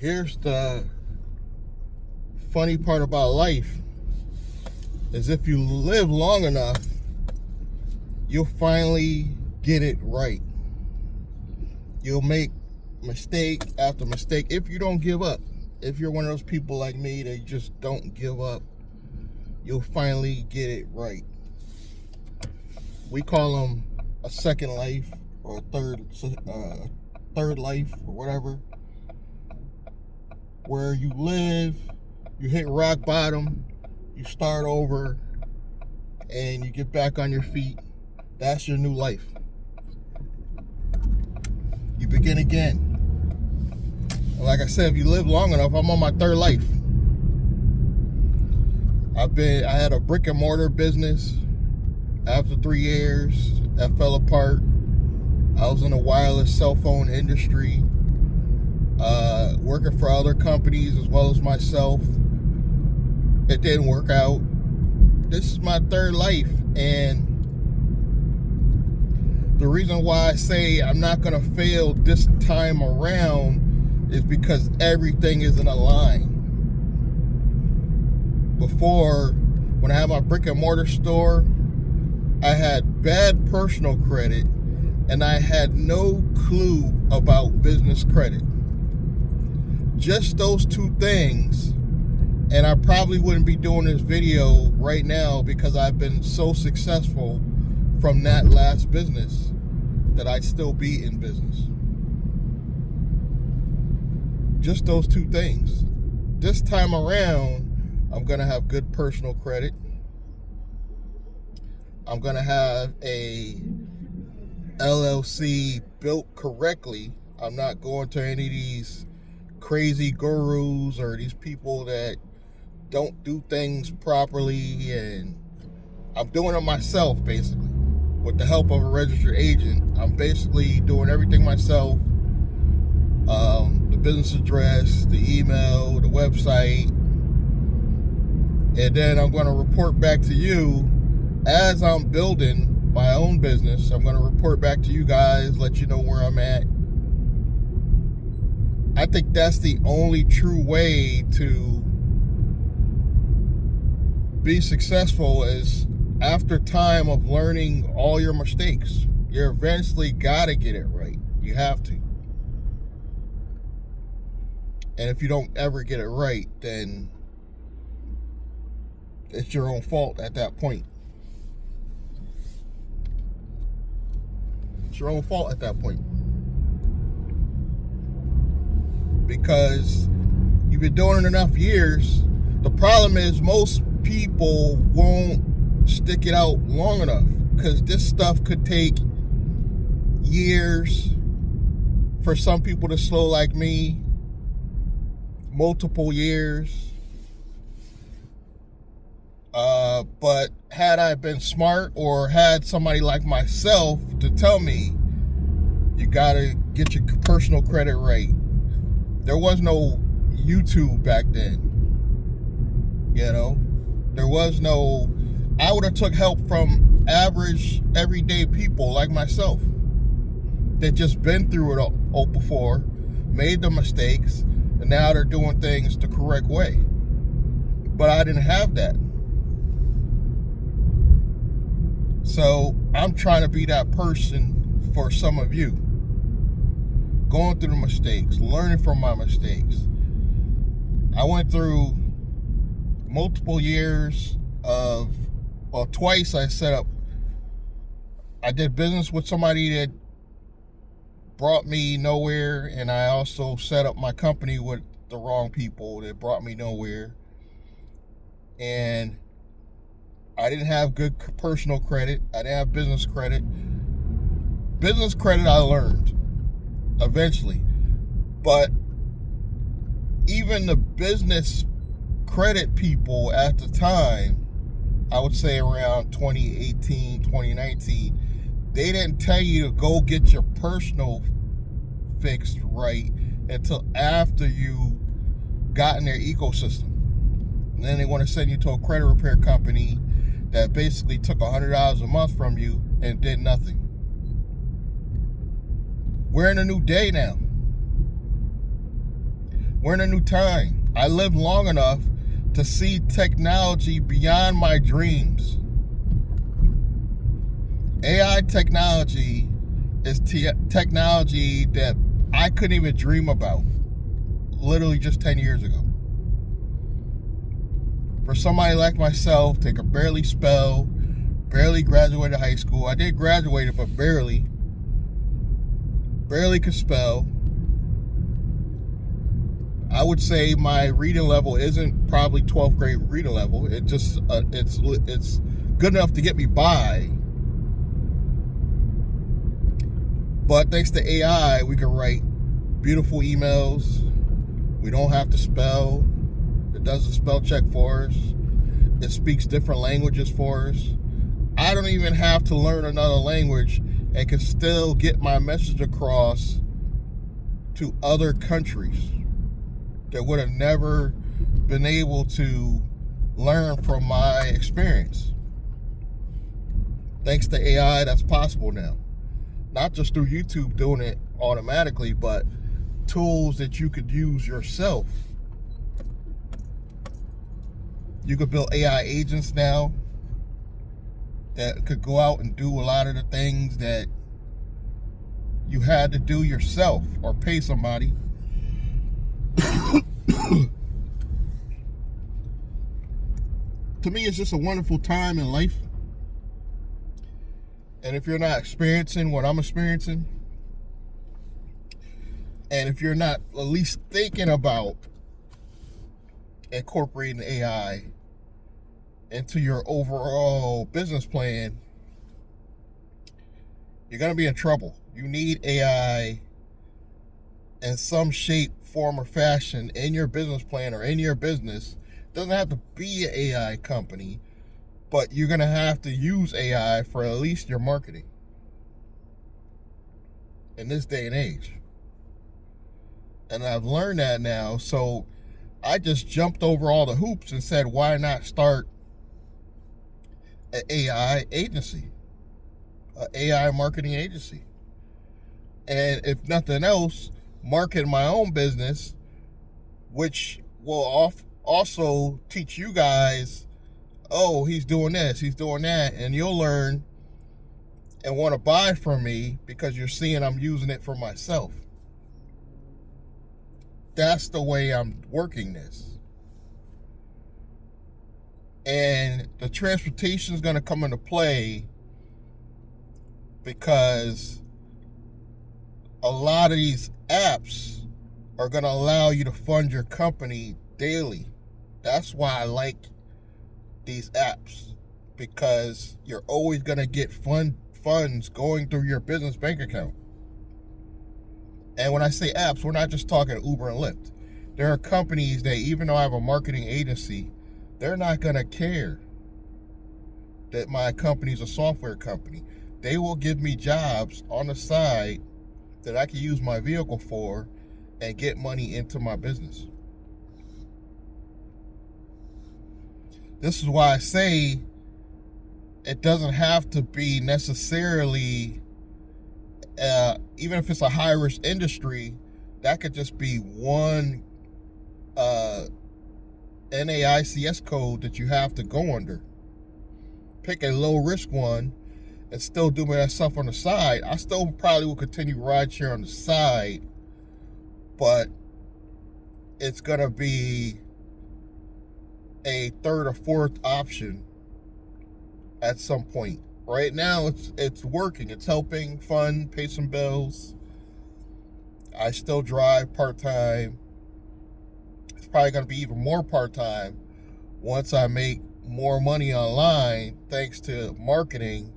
Here's the funny part about life is if you live long enough, you'll finally get it right. You'll make mistake after mistake if you don't give up. If you're one of those people like me that just don't give up, you'll finally get it right. We call them a second life or a third life or whatever, where you live, you hit rock bottom, you start over, and you get back on your feet. That's your new life. You begin again. Like I said, if you live long enough, I'm on my third life. I had a brick and mortar business. After 3 years, that fell apart. I was in the wireless cell phone industry, working for other companies as well as myself. It didn't work out. This is my third life, and the reason why I say I'm not going to fail this time around is because everything is in a line. Before, when I had my brick and mortar store, I had bad personal credit and I had no clue about business credit. Just those two things, and I probably wouldn't be doing this video right now because I've been so successful from that last business that I'd still be in business. Just those two things. This time around, I'm gonna have good personal credit. I'm gonna have a LLC built correctly. I'm not going to any of these crazy gurus or these people that don't do things properly, and I'm doing it myself basically. With the help of a registered agent, I'm basically doing everything myself. The business address, the email, the website, and then I'm going to report back to you as I'm building my own business. I'm going to report back to you guys, let you know where I'm at. I think that's the only true way to be successful, is after time of learning all your mistakes. You eventually got to get it right. You have to. And if you don't ever get it right, then it's your own fault at that point. It's your own fault at that point. Because you've been doing it enough years. The problem is most people won't stick it out long enough, because this stuff could take years. For some people to slow like me, multiple years. But had I been smart, or had somebody like myself to tell me, you gotta get your personal credit right. There was no YouTube back then. You know, there was no, I would have took help from average, everyday people like myself that just been through it all before, made the mistakes, and now they're doing things the correct way. But I didn't have that. So I'm trying to be that person for some of you. Going through the mistakes, learning from my mistakes. I went through multiple years of, well, twice I did business with somebody that brought me nowhere, and I also set up my company with the wrong people that brought me nowhere. And I didn't have good personal credit. I didn't have business credit. Business credit I learned eventually. But even the business credit people at the time, I would say around 2018, 2019, they didn't tell you to go get your personal fixed right until after you got in their ecosystem. And then they want to send you to a credit repair company that basically took $100 a month from you and did nothing. We're in a new day now. We're in a new time. I lived long enough to see technology beyond my dreams. AI technology is technology that I couldn't even dream about literally just 10 years ago. For somebody like myself that could barely spell, barely graduated high school. I did graduate it, but barely could spell. I would say my reading level isn't probably 12th grade reading level. It just it's good enough to get me by. But thanks to AI, we can write beautiful emails. We don't have to spell. It does the spell check for us. It speaks different languages for us. I don't even have to learn another language and can still get my message across to other countries that would have never been able to learn from my experience. Thanks to AI, that's possible now. Not just through YouTube doing it automatically, but tools that you could use yourself. You could build AI agents now that could go out and do a lot of the things that you had to do yourself or pay somebody. To me, it's just a wonderful time in life. And if you're not experiencing what I'm experiencing, and if you're not at least thinking about incorporating AI into your overall business plan, you're going to be in trouble. You need AI in some shape, form, or fashion in your business plan or in your business. It doesn't have to be an AI company, but you're going to have to use AI for at least your marketing in this day and age. And I've learned that now, so I just jumped over all the hoops and said, why not start an AI agency, an AI marketing agency? And if nothing else, market my own business, which will also teach you guys, oh, he's doing this, he's doing that, and you'll learn and want to buy from me because you're seeing I'm using it for myself. That's the way I'm working this. And the transportation is going to come into play because a lot of these apps are going to allow you to fund your company daily. That's why I like these apps, because you're always going to get funds going through your business bank account. And when I say apps, we're not just talking Uber and Lyft. There are companies that, even though I have a marketing agency, they're not going to care that my company's a software company. They will give me jobs on the side that I can use my vehicle for and get money into my business. This is why I say it doesn't have to be necessarily, even if it's a high-risk industry, that could just be one NAICS code that you have to go under. Pick a low-risk one and still do that stuff on the side. I still probably will continue rideshare on the side, but it's going to be a third or fourth option at some point. Right now, it's working. It's helping fund, pay some bills. I still drive part-time. It's probably going to be even more part-time once I make more money online thanks to marketing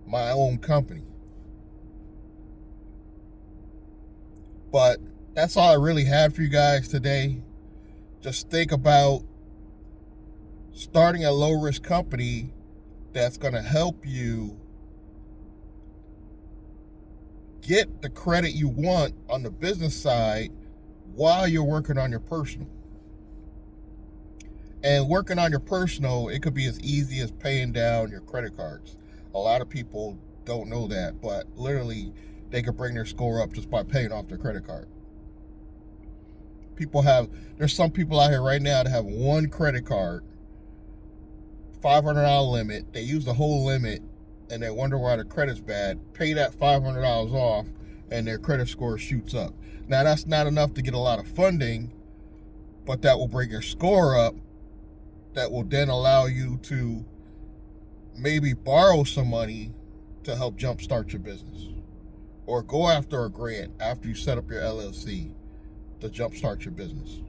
my own company. But that's all I really had for you guys today. Just think about starting a low-risk company that's going to help you get the credit you want on the business side while you're working on your personal. And working on your personal, it could be as easy as paying down your credit cards. A lot of people don't know that, but literally they could bring their score up just by paying off their credit card. There's some people out here right now that have one credit card, $500 limit. They use the whole limit and they wonder why their credit's bad. Pay that $500 off and their credit score shoots up. Now, that's not enough to get a lot of funding, but that will bring your score up. That will then allow you to maybe borrow some money to help jumpstart your business, or go after a grant after you set up your LLC to jumpstart your business.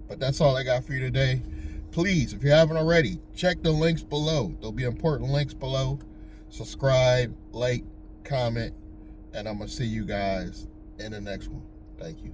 But that's all I got for you today. Please, if you haven't already, check the links below. There'll be important links below. Subscribe, like, comment, and I'm going to see you guys in the next one. Thank you.